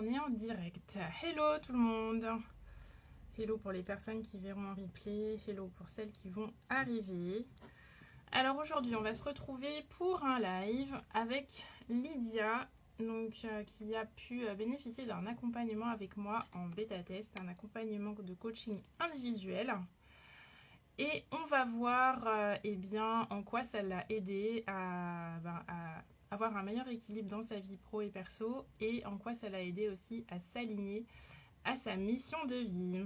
est en direct. Hello tout le monde. Hello pour les personnes qui verront en replay. Hello pour celles qui vont arriver. Alors aujourd'hui, on va se retrouver pour un live avec Lydia, qui a pu bénéficier d'un accompagnement avec moi en bêta test, un accompagnement de coaching individuel. Et on va voir en quoi ça l'a aidé à avoir un meilleur équilibre dans sa vie pro et perso, et en quoi ça l'a aidé aussi à s'aligner à sa mission de vie.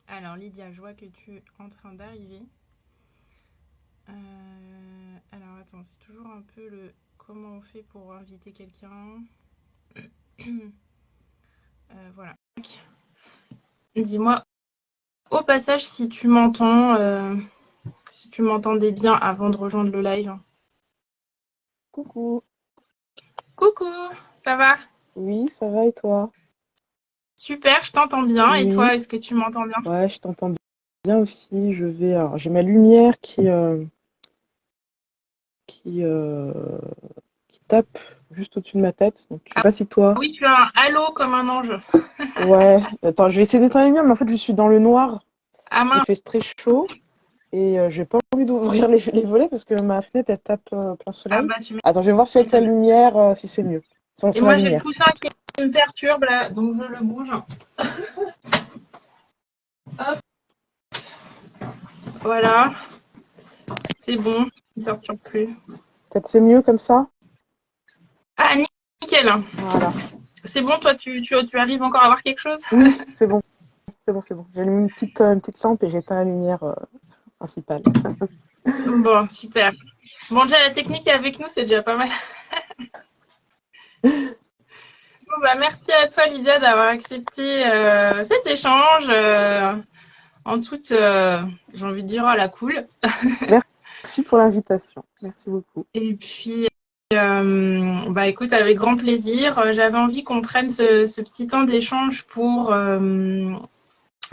Alors Lydia, je vois que tu es en train d'arriver. Alors attends, c'est toujours un peu le comment on fait pour inviter quelqu'un. Voilà. Dis-moi au passage si tu m'entends, si tu m'entendais bien avant de rejoindre le live. Coucou. Coucou, ça va? Oui, ça va et toi? Super, je t'entends bien. Et Oui, toi, est-ce que tu m'entends bien? ouais, je t'entends bien aussi. Alors, j'ai ma lumière qui, euh, qui tape juste au-dessus de ma tête. Donc, je sais Ah pas si toi. oui, tu as un halo comme un ange. Ouais, attends, je vais essayer d'éteindre la lumière, mais en fait, je suis dans le noir. Ah Il mince, fait très chaud et j'ai pas envie d'ouvrir les volets parce que ma fenêtre, elle tape plein ah soleil. bah tu Attends, je vais voir si avec la m'étonnes. lumière, si c'est mieux. Et Sans la moi, j'ai le lumière. coussin qui me perturbe là, donc je le bouge. Hop, voilà, c'est bon, il ne perturbe plus. Peut-être c'est mieux comme ça? Ah, nickel. Voilà. C'est bon, toi, tu arrives encore à voir quelque chose? Oui, c'est bon. C'est bon, c'est bon. J'ai allumé une petite lampe et j'ai éteint la lumière principale. Bon, super. Bon, déjà, la technique est avec nous, c'est déjà pas mal. Bon, bah, merci à toi, Lydia, d'avoir accepté cet échange en toute, j'ai envie de dire, à la cool. Merci pour l'invitation. Merci beaucoup. Et puis, écoute, avec grand plaisir. J'avais envie qu'on prenne ce petit temps d'échange pour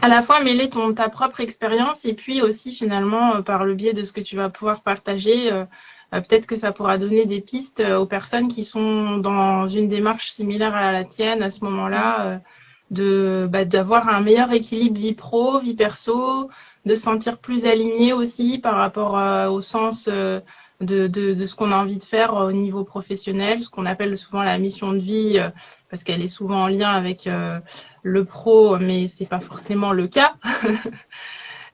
à la fois mêler ta propre expérience et puis aussi finalement par le biais de ce que tu vas pouvoir partager, peut-être que ça pourra donner des pistes aux personnes qui sont dans une démarche similaire à la tienne à ce moment-là, d'avoir un meilleur équilibre vie pro, vie perso, de se sentir plus aligné aussi par rapport au sens de ce qu'on a envie de faire au niveau professionnel, ce qu'on appelle souvent la mission de vie, parce qu'elle est souvent en lien avec le pro, mais c'est pas forcément le cas.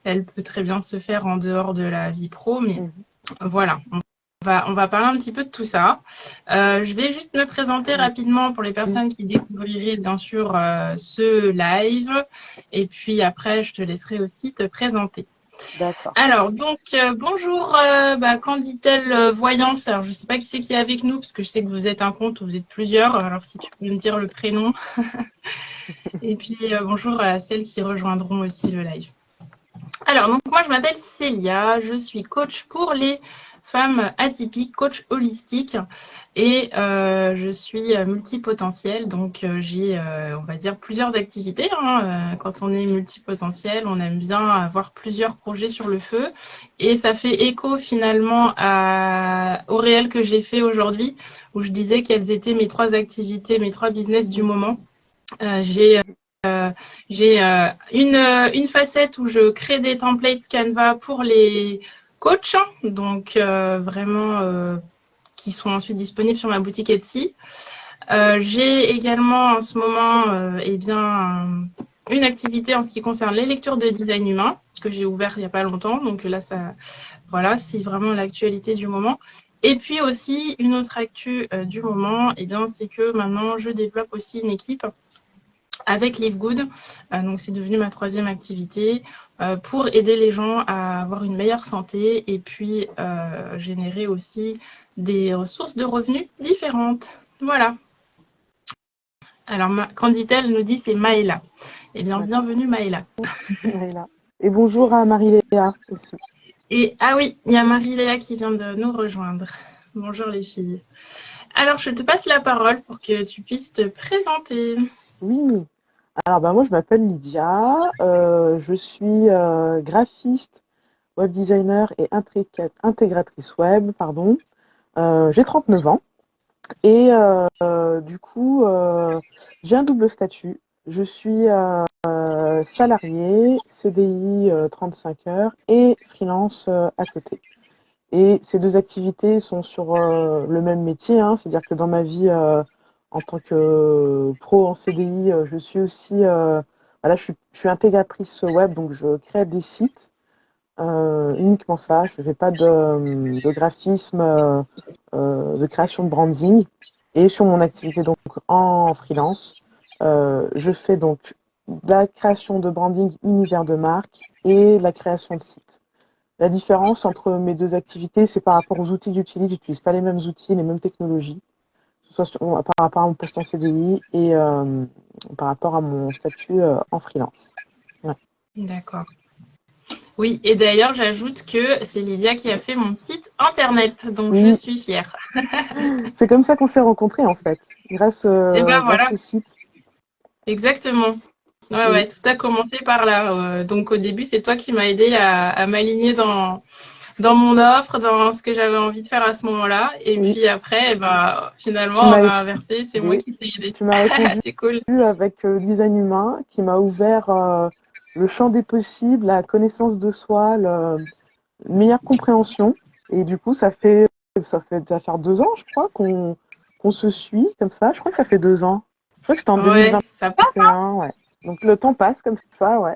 Elle peut très bien se faire en dehors de la vie pro, mais Mhm. voilà. On va parler un petit peu de tout ça. Je vais juste me présenter rapidement pour les Oui, personnes qui découvriraient bien sûr ce live. Et puis après, je te laisserai aussi te présenter. d'accord. Alors, donc, bonjour Canditel Voyance. Alors, je ne sais pas qui c'est qui est avec nous, parce que je sais que vous êtes un compte ou vous êtes plusieurs. Alors, si tu peux me dire le prénom. Et puis, bonjour à celles qui rejoindront aussi le live. Alors, donc moi, je m'appelle Célia, je suis coach pour les femmes atypiques, coach holistique, et je suis multipotentielle, donc j'ai, on va dire, plusieurs activités, hein. Quand on est multipotentiel, on aime bien avoir plusieurs projets sur le feu, et ça fait écho finalement au réel que j'ai fait aujourd'hui, où je disais quelles étaient mes trois activités, mes trois business du moment. J'ai une facette où je crée des templates Canva pour les coachs, donc vraiment qui sont ensuite disponibles sur ma boutique Etsy. J'ai également en ce moment une activité en ce qui concerne les lectures de design humain que j'ai ouvert il n'y a pas longtemps. Donc là, voilà, c'est vraiment l'actualité du moment. Et puis aussi une autre actu du moment, c'est que maintenant je développe aussi une équipe avec Live Good. Donc c'est devenu ma troisième activité pour aider les gens à avoir une meilleure santé et puis générer aussi des ressources de revenus différentes. Voilà. Alors, Canditel nous dit c'est Maëla. Eh bien, D'accord. bienvenue Maëla. Maëla. Et bonjour à Marie-Léa aussi. Et ah oui, il y a Marie-Léa qui vient de nous rejoindre. Bonjour les filles. Alors, je te passe la parole pour que tu puisses te présenter. Oui. Alors, moi, je m'appelle Lydia. Je suis graphiste, web designer et intégratrice web, pardon. J'ai 39 ans. Et du coup, j'ai un double statut. Je suis salariée, CDI 35 heures et freelance à côté. Et ces deux activités sont sur le même métier, hein, c'est-à-dire que dans ma vie en tant que pro en CDI, je suis aussi, voilà, je suis intégratrice web, donc je crée des sites, uniquement ça. Je ne fais pas de graphisme, de création de branding. Et sur mon activité donc en freelance, je fais donc de la création de branding univers de marque et de la création de sites. La différence entre mes deux activités, c'est par rapport aux outils que j'utilise. J'utilise pas les mêmes outils, les mêmes technologies, que ce soit par rapport à mon poste en CDI et par rapport à mon statut en freelance. Ouais. D'accord. Oui, et d'ailleurs, j'ajoute que c'est Lydia qui a fait mon site internet, donc je Oui, suis fière. c'est comme ça qu'on s'est rencontrés en fait, Et ben grâce voilà, au site. exactement. Ouais, Oui, ouais, tout a commencé par là. Donc au début, c'est toi qui m'as aidé à m'aligner dans mon offre, dans ce que j'avais envie de faire à ce moment-là. Et oui. puis après, eh ben, Tu finalement, on m'as a inversé, c'est moi aidé, qui t'ai aidé. tu m'as répondu C'est cool. avec le design humain qui m'a ouvert le champ des possibles, la connaissance de soi, une meilleure compréhension. Et du coup, ça va faire 2 ans, je crois, qu'on se suit comme ça. Je crois que ça fait 2 ans. Je crois que c'était en Ouais, ça passe. 2021, ouais. Donc le temps passe comme ça, ouais.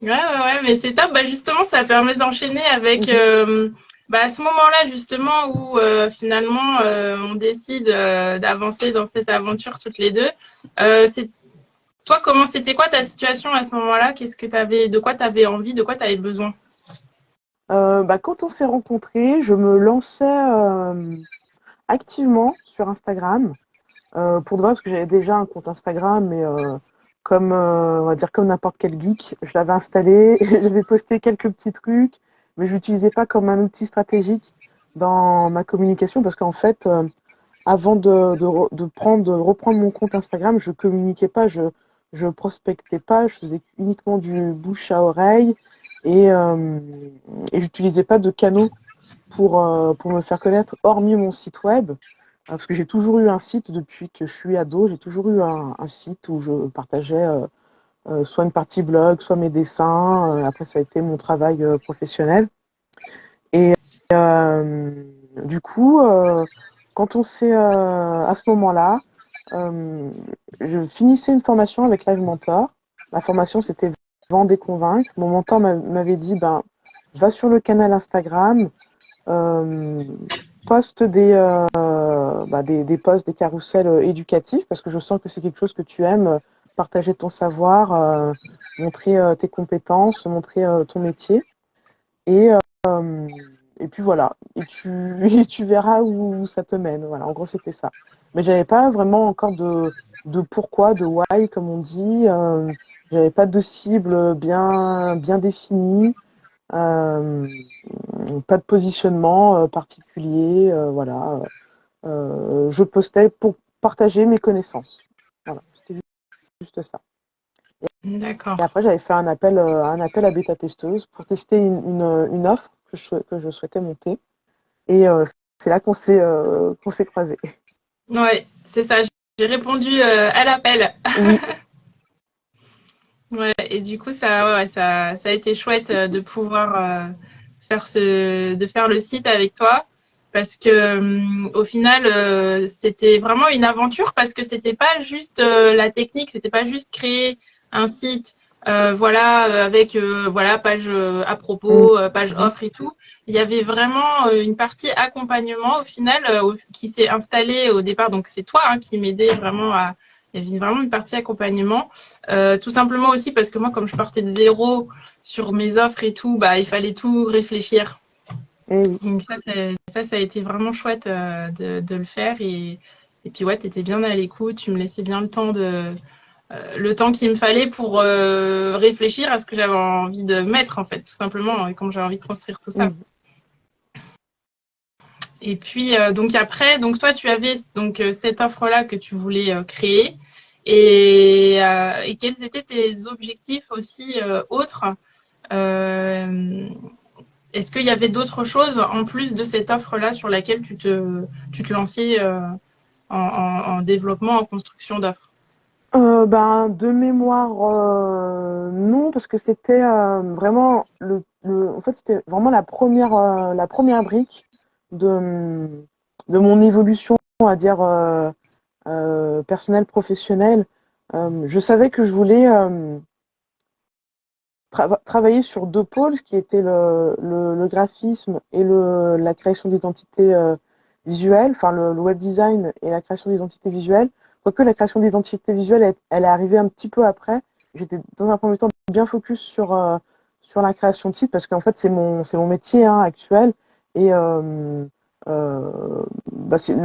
Ouais, ouais, ouais, mais c'est top. Bah, justement, ça permet d'enchaîner avec Mhm. bah, à ce moment-là, justement, où finalement on décide d'avancer dans cette aventure toutes les deux. C'est toi, c'était quoi ta situation à ce moment-là? Qu'est-ce que t'avais, de quoi tu avais envie, de quoi tu avais besoin? Bah, quand on s'est rencontrés, je me lançais activement sur Instagram. Pour de vrai, parce que j'avais déjà un compte Instagram, mais comme, on va dire, comme n'importe quel geek, je l'avais installé, j'avais posté quelques petits trucs, mais je l'utilisais pas comme un outil stratégique dans ma communication, parce qu'en fait, avant de reprendre mon compte Instagram, je communiquais pas, je prospectais pas, je faisais uniquement du bouche à oreille et, euh, et j'utilisais pas de canaux pour me faire connaître, hormis mon site web. Parce que j'ai toujours eu un site depuis que je suis ado, j'ai toujours eu un site où je partageais soit une partie blog, soit mes dessins. Après, ça a été mon travail professionnel. Et du coup, quand on s'est à ce moment-là, euh, je finissais une formation avec Live Mentor. La formation, c'était Vendre et convaincre. Mon mentor m'avait dit, ben, va sur le canal Instagram, euh, poste des posts, des carousels éducatifs, parce que je sens que c'est quelque chose que tu aimes, partager ton savoir, montrer tes compétences, montrer ton métier. Et, euh, et puis voilà, et tu verras où ça te mène. Voilà, en gros, c'était ça. Mais j'avais pas vraiment encore de pourquoi, de why, comme on dit. J'avais pas de cible bien définie. Euh, Pas de positionnement particulier, voilà. Je postais pour partager mes connaissances. Voilà, c'était juste ça. D'accord. Et après, j'avais fait un appel à bêta-testeuse pour tester une offre que je souhaitais monter. Et c'est là qu'on s'est croisés. Ouais, c'est ça. J'ai répondu à l'appel. Oui. Ouais, et du coup, ça a été chouette de pouvoir de faire le site avec toi. Parce que au final, c'était vraiment une aventure parce que c'était pas juste la technique, c'était pas juste créer un site, voilà, avec voilà page à propos, page Mhm. offre et tout. Il y avait vraiment une partie accompagnement au final qui s'est installée au départ. Donc c'est toi hein, qui m'aidais vraiment à. Il y avait vraiment une partie accompagnement. Tout simplement aussi parce que moi, comme je partais de zéro sur mes offres et tout, bah, il fallait tout réfléchir. Et oui. Donc ça a été vraiment chouette de le faire. Et puis ouais, tu étais bien à l'écoute, tu me laissais bien le temps qu'il me fallait pour réfléchir à ce que j'avais envie de mettre, en fait, tout simplement, et comment j'avais envie de construire tout ça. Mhm. Et puis, donc après, donc toi, tu avais donc cette offre-là que tu voulais créer. Et quels étaient tes objectifs aussi autres? Euh, est-ce qu'il y avait d'autres choses en plus de cette offre-là sur laquelle tu te lançais en développement, en construction d'offres? De mémoire, non, parce que c'était vraiment en fait, c'était vraiment la première brique de, de mon évolution, à dire personnelle, professionnelle. Je savais que je voulais travailler sur deux pôles, qui étaient le graphisme et la création d'identité visuelle, enfin le web design et la création d'identité visuelle. Quoique la création d'identité visuelle, elle est arrivée un petit peu après. J'étais dans un premier temps bien focus sur la création de sites parce qu'en fait c'est mon métier actuel et le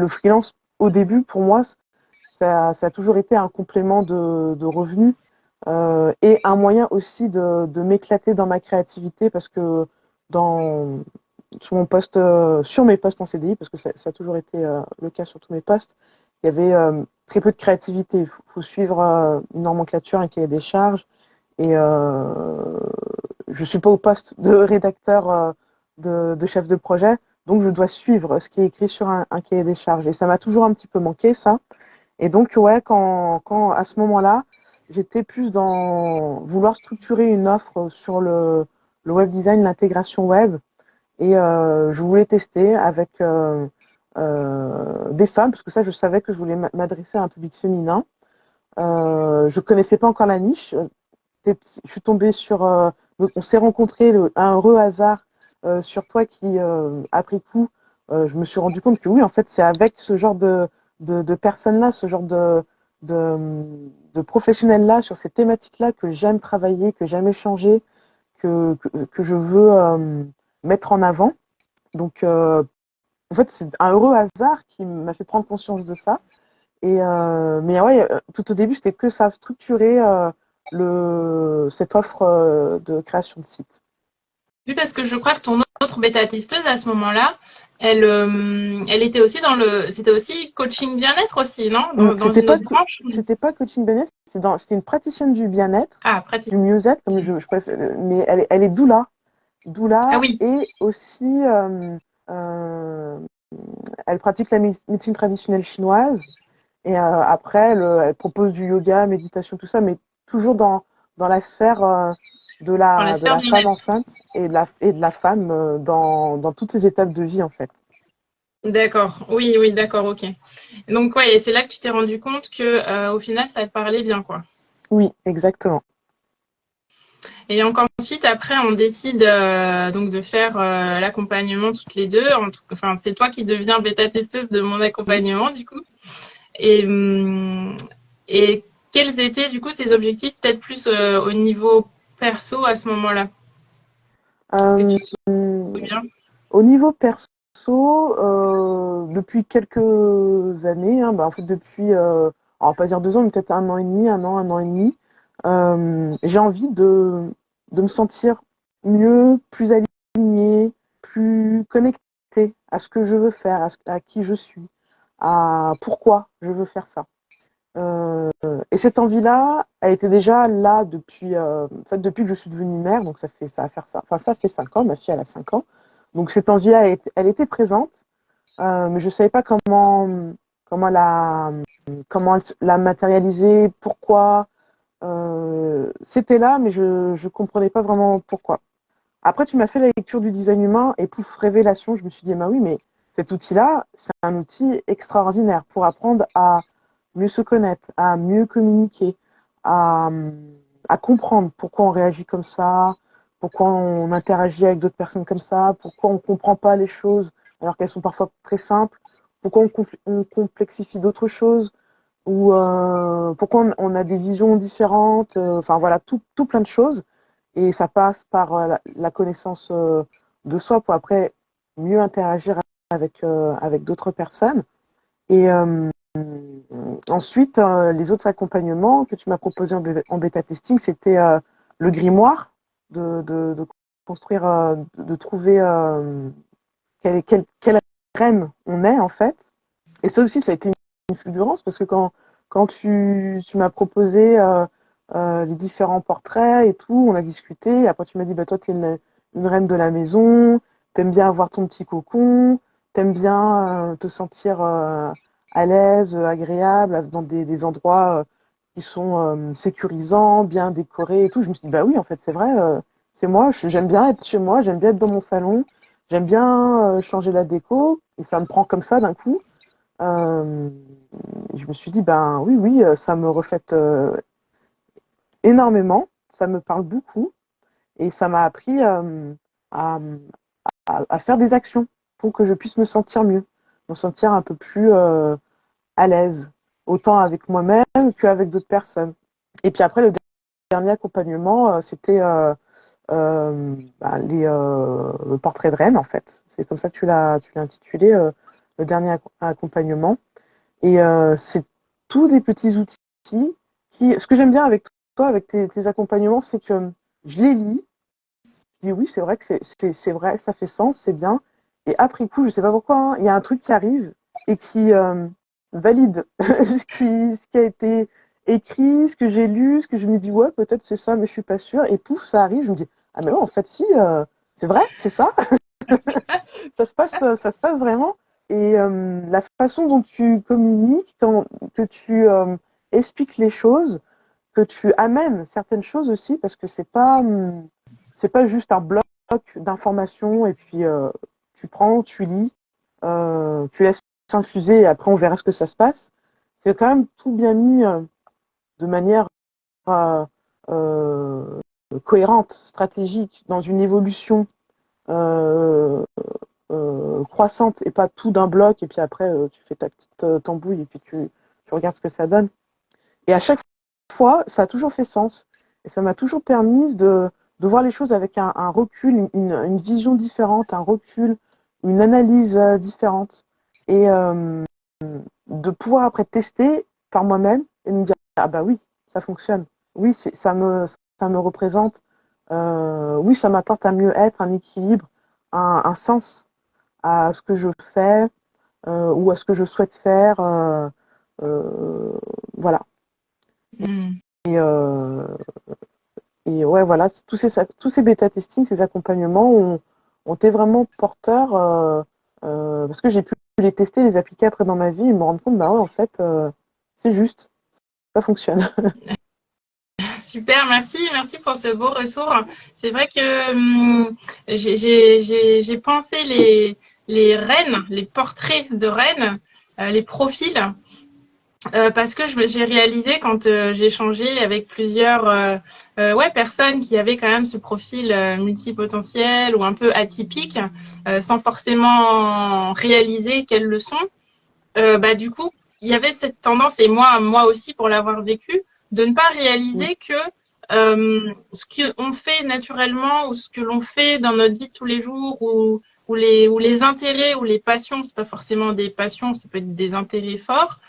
freelance au début pour moi ça a toujours été un complément de revenus et un moyen aussi de m'éclater dans ma créativité parce que dans, sur mes postes en CDI, parce que ça a toujours été le cas sur tous mes postes, il y avait très peu de créativité. Il faut suivre une nomenclature, un cahier des charges. Et je suis pas au poste de rédacteur, de chef de projet, donc je dois suivre ce qui est écrit sur un cahier des charges. Et ça m'a toujours un petit peu manqué, ça. Et donc, ouais, quand à ce moment-là, j'étais plus dans vouloir structurer une offre sur le web design, l'intégration web. Et je voulais tester avec des femmes, parce que ça, je savais que je voulais m'adresser à un public féminin. Je connaissais pas encore la niche. Je suis tombée sur... on s'est rencontrés un heureux hasard sur toi qui, après coup, je me suis rendu compte que oui, en fait, c'est avec ce genre de personnes-là, ce genre de, de professionnels-là, sur ces thématiques-là que j'aime travailler, que j'aime échanger, que je veux mettre en avant. Donc, en fait, c'est un heureux hasard qui m'a fait prendre conscience de ça. Et mais ouais, tout au début, c'était que ça, structurer cette offre de création de site. Oui, parce que je crois que ton autre bêta-testeuse à ce moment-là, elle était aussi c'était aussi coaching bien-être aussi, non? Dans C'était une pas autre branche? c'était pas coaching business, c'était une praticienne du bien-être, Ah, pratique. du mieux-être, comme je préfère, mais elle est doula, Ah doula oui, et aussi euh, elle pratique la médecine traditionnelle chinoise. Et après, elle propose du yoga, méditation, tout ça, mais toujours dans la sphère dans la de sphère la femme bien-être. enceinte et de la femme dans toutes ses étapes de vie, en fait. D'accord. Oui, oui, d'accord, ok. Donc, ouais, et c'est là que tu t'es rendu compte que, au final, ça te parlait bien, quoi. Oui, exactement. Et donc ensuite, après, on décide donc de faire l'accompagnement toutes les deux. Enfin, c'est toi qui deviens bêta-testeuse de mon Oui. accompagnement, du coup. Et, hum, et quels étaient, du coup, tes objectifs, peut-être plus au niveau perso à ce moment-là? Est-ce que Euh, tu te souviens? Au niveau perso, depuis quelques années, en fait depuis, on va pas dire 2 ans, mais peut-être 1 an et demi, un an et demi, j'ai envie de me sentir mieux, plus alignée, plus connectée à ce que je veux faire, à qui je suis, à pourquoi je veux faire ça. Et cette envie-là, elle était déjà là depuis, en fait, depuis que je suis devenue mère, donc ça va faire ça, enfin ça fait 5 ans, ma fille elle a 5 ans, donc cette envie-là, elle était présente, mais je savais pas comment la, comment la matérialiser, pourquoi. C'était là, mais je comprenais pas vraiment pourquoi. Après, tu m'as fait la lecture du design humain et pouf, révélation, je me suis dit, bah oui, mais cet outil-là, c'est un outil extraordinaire pour apprendre à mieux se connaître, à mieux communiquer, à, à comprendre pourquoi on réagit comme ça, pourquoi on interagit avec d'autres personnes comme ça, pourquoi on comprend pas les choses alors qu'elles sont parfois très simples, pourquoi on complexifie d'autres choses, ou pourquoi on a des visions différentes, enfin voilà, tout plein de choses. Et ça passe par la connaissance de soi pour après mieux interagir avec d'autres personnes. Et ensuite, les autres accompagnements que tu m'as proposés en bêta testing, c'était le grimoire, de construire, de trouver quelle reine on est en fait. Et ça aussi, ça a été une fulgurance parce que quand tu m'as proposé les différents portraits et tout, on a discuté. Et après, tu m'as dit, bah, toi, tu es une reine de la maison, t'aimes bien avoir ton petit cocon, t'aimes bien te sentir à l'aise, agréable, dans des endroits qui sont sécurisants, bien décorés et tout. Je me suis dit, bah oui, en fait, c'est vrai, c'est moi, j'aime bien être chez moi, j'aime bien être dans mon salon, j'aime bien changer la déco, et ça me prend comme ça d'un coup. Euh, je me suis dit, ben oui, oui, ça me reflète énormément, ça me parle beaucoup, et ça m'a appris à, à faire des actions pour que je puisse me sentir mieux, me sentir un peu plus à l'aise, autant avec moi-même qu'avec d'autres personnes. Et puis après, le dernier accompagnement, c'était le portrait de reine, en fait. C'est comme ça que tu l'as intitulé, le dernier accompagnement. Et c'est tous des petits outils qui, ce que j'aime bien avec toi, avec tes accompagnements, c'est que je les lis, je dis oui, c'est vrai que c'est vrai, ça fait sens, c'est bien. Et après coup, je sais pas pourquoi, hein, il y a un truc qui arrive et qui valide ce qui a été écrit, ce que j'ai lu, ce que je me dis ouais, peut-être c'est ça, mais je suis pas sûre. Et pouf, ça arrive, je me dis ah mais ouais, en fait si, c'est vrai, c'est ça. Ça se passe vraiment. Et la façon dont tu communiques, que tu expliques les choses, que tu amènes certaines choses aussi, parce que c'est pas juste un bloc d'informations et puis tu prends, tu lis, tu laisses s'infuser et après on verra ce que ça se passe. C'est quand même tout bien mis de manière euh, euh, cohérente, stratégique, dans une évolution euh, croissante et pas tout d'un bloc et puis après tu fais ta petite tambouille et puis tu regardes ce que ça donne. Et à chaque fois, ça a toujours fait sens. Et ça m'a toujours permis de voir les choses avec un recul, une vision différente, un recul, une analyse différente. Et de pouvoir après tester par moi-même et me dire, ah bah oui, ça fonctionne. Oui, ça me représente. Oui, ça m'apporte un mieux-être, un équilibre, un sens à ce que je fais ou à ce que je souhaite faire. Voilà. Mm. Et, ouais, voilà, tous ces bêta-testing, ces accompagnements ont été vraiment porteurs parce que j'ai pu les tester, les appliquer après dans ma vie et me rendre compte, bah ouais, en fait, c'est juste, ça fonctionne. Super, merci pour ce beau retour. C'est vrai que j'ai pensé les reines, les portraits de reines, les profils. Parce que j'ai réalisé quand j'ai échangé avec plusieurs ouais, personnes qui avaient quand même ce profil multipotentiel ou un peu atypique, sans forcément réaliser qu'elles le sont, bah, du coup, il y avait cette tendance, et moi aussi pour l'avoir vécu, de ne pas réaliser que ce qu'on fait naturellement ou ce que l'on fait dans notre vie de tous les jours ou les intérêts ou les passions, c'est pas forcément des passions, ça peut être des intérêts forts,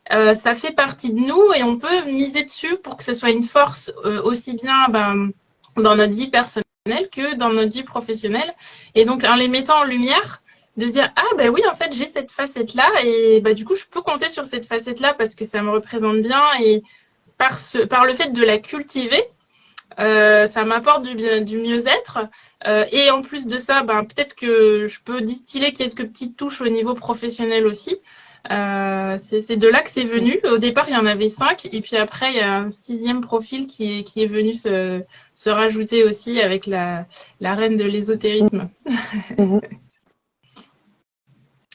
ça fait partie de nous et on peut miser dessus pour que ce soit une force aussi bien dans notre vie personnelle que dans notre vie professionnelle. Et donc, en les mettant en lumière, de se dire, ah ben oui, en fait, j'ai cette facette-là et bah, du coup, je peux compter sur cette facette-là parce que ça me représente bien et par le fait de la cultiver, ça m'apporte du mieux-être. Et en plus de ça, ben, peut-être que je peux distiller quelques petites touches au niveau professionnel aussi. C'est de là que c'est venu. Au départ, il y en avait 5, et puis après, il y a un 6e profil qui est venu se rajouter aussi avec la reine de l'ésotérisme. Mhm.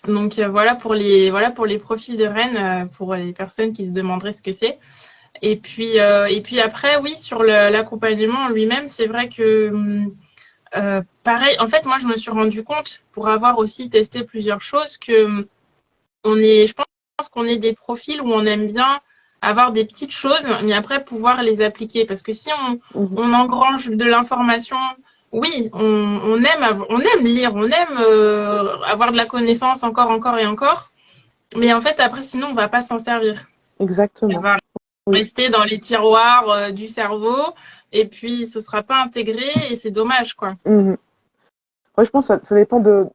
Donc voilà pour les profils de reine, pour les personnes qui se demanderaient ce que c'est. Et puis après, oui, sur l'accompagnement lui-même, c'est vrai que pareil. En fait, moi, je me suis rendu compte pour avoir aussi testé plusieurs choses que je pense qu'on est des profils où on aime bien avoir des petites choses, mais après pouvoir les appliquer. Parce que si Mhm. on engrange de l'information, oui, on aime lire, on aime avoir de la connaissance encore et encore. Mais en fait, après, sinon, on va pas s'en servir. Elle Exactement. va Oui. rester dans les tiroirs du cerveau et puis ce sera pas intégré et c'est dommage, quoi. Mhm. Ouais, je pense que ça dépend de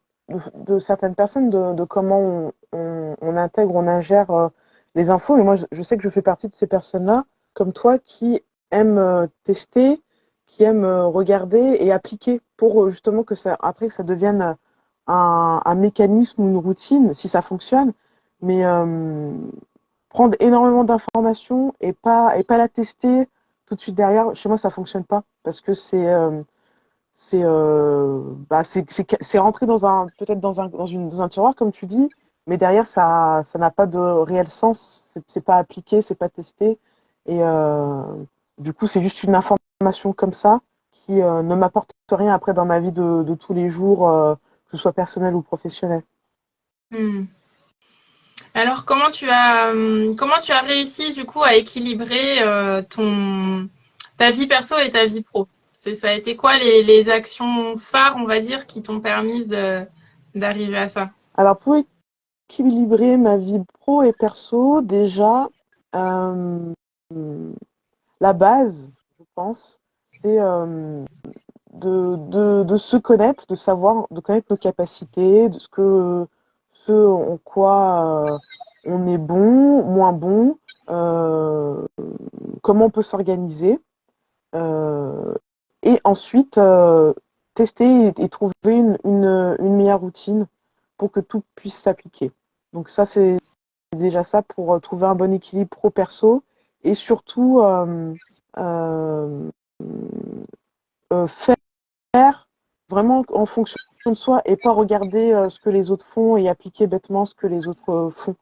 certaines personnes, de comment on intègre, on ingère les infos. Et moi, je sais que je fais partie de ces personnes-là, comme toi, qui aiment tester, qui aiment regarder et appliquer pour justement que ça, après que ça devienne un mécanisme ou une routine, si ça fonctionne, mais prendre énormément d'informations et pas la tester tout de suite derrière, chez moi ça fonctionne pas parce que c'est rentré peut-être dans un tiroir comme tu dis, mais derrière ça n'a pas de réel sens, c'est pas appliqué, c'est pas testé et du coup c'est juste une information comme ça qui ne m'apporte rien après dans ma vie de tous les jours, que ce soit personnel ou professionnel. Hmm. Alors, comment tu as réussi du coup à équilibrer ta vie perso et ta vie pro? Ça a été quoi les actions phares, on va dire, qui t'ont permis d'arriver à ça? Alors pour équilibrer ma vie pro et perso, déjà, euh, la base, je pense, c'est de se connaître, de connaître nos capacités, ce en quoi on est bon, moins bon, euh, comment on peut s'organiser, euh, et ensuite tester et trouver une meilleure routine pour que tout puisse s'appliquer. Donc ça, c'est déjà ça pour trouver un bon équilibre pro-perso et surtout euh, faire vraiment en fonction de soi et pas regarder ce que les autres font et appliquer bêtement ce que les autres font.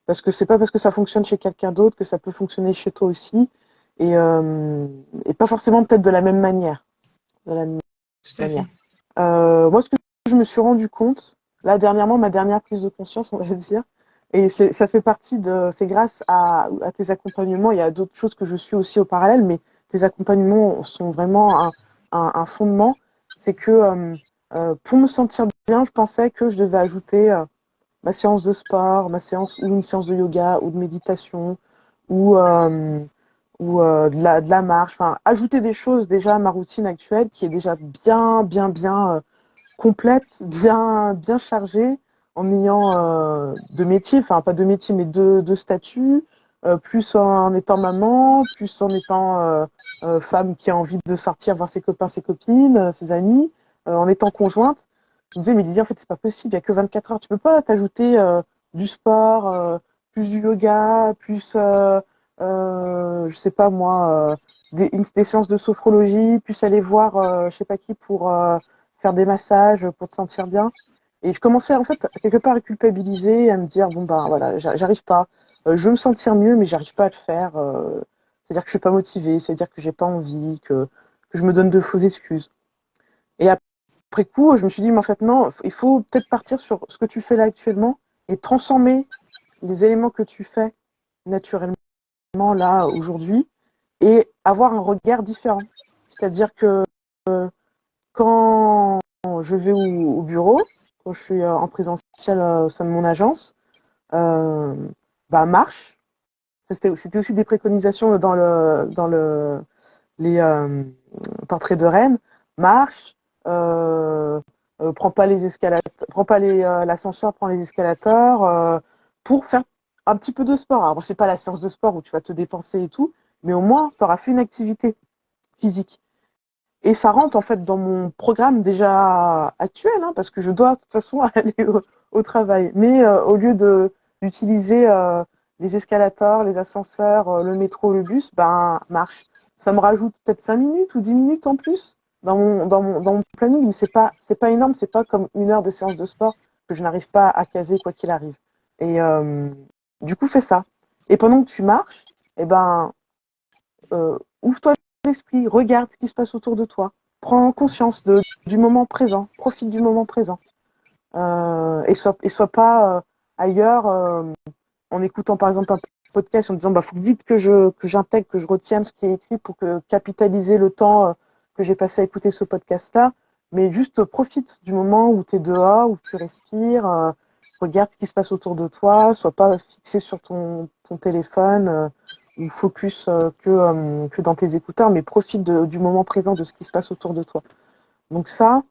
Parce que c'est pas parce que ça fonctionne chez quelqu'un d'autre que ça peut fonctionner chez toi aussi et pas forcément peut-être de la même manière. De la même Tout à fait. manière. Moi, ce que je me suis rendu compte, là dernièrement, ma dernière prise de conscience, on va dire, et ça fait partie c'est grâce à tes accompagnements. Il y a d'autres choses que je suis aussi au parallèle, mais tes accompagnements sont vraiment un fondement. C'est que pour me sentir bien, je pensais que je devais ajouter ma séance de sport, ma séance ou une séance de yoga ou de méditation ou de la marche. Enfin, ajouter des choses déjà à ma routine actuelle qui est déjà bien complète, bien chargée, en ayant deux métiers, enfin pas deux métiers, mais deux statuts, plus en étant maman, plus en étant femme qui a envie de sortir voir ses copains, ses copines, ses amis, en étant conjointe. Je me disais, mais Lydie, en fait, c'est pas possible, il n'y a que 24 heures. Tu peux pas t'ajouter du sport, plus du yoga, plus, je sais pas moi, des séances de sophrologie, plus aller voir je sais pas qui pour faire des massages pour te sentir bien. Et je commençais en fait quelque part à culpabiliser, à me dire bon ben voilà, j'arrive pas. Je veux me sentir mieux, mais j'arrive pas à le faire. C'est-à-dire que je suis pas motivée, c'est-à-dire que j'ai pas envie, que je me donne de fausses excuses. Et après coup, je me suis dit mais en fait non, il faut peut-être partir sur ce que tu fais là actuellement et transformer les éléments que tu fais naturellement là aujourd'hui et avoir un regard différent. C'est-à-dire que quand je vais au bureau, quand je suis en présentiel au sein de mon agence, euh, marche. C'était aussi des préconisations dans les portraits de Rennes. Marche, euh, prends pas les escalators, prends pas l'ascenseur, prends les escalators pour faire un petit peu de sport. Alors, c'est pas la séance de sport où tu vas te dépenser et tout, mais au moins, tu auras fait une activité physique. Et ça rentre en fait dans mon programme déjà actuel, hein, parce que je dois de toute façon aller au travail. Mais au lieu d'utiliser les escalators, les ascenseurs, le métro, le bus, marche. Ça me rajoute peut-être 5 minutes ou 10 minutes en plus dans mon planning, mais c'est pas énorme, c'est pas comme une heure de séance de sport que je n'arrive pas à caser quoi qu'il arrive. Et du coup, fais ça. Et pendant que tu marches, eh ben, ouvre-toi l'esprit, regarde ce qui se passe autour de toi, prends conscience du moment présent, profite du moment présent, et sois pas ailleurs en écoutant par exemple un podcast en disant faut vite que j'intègre, que je retienne ce qui est écrit pour capitaliser le temps que j'ai passé à écouter ce podcast-là, mais juste profite du moment où tu es dehors, où tu respires, regarde ce qui se passe autour de toi, sois pas fixé sur ton téléphone ou focus que dans tes écouteurs, mais profite du moment présent, de ce qui se passe autour de toi. Donc ça,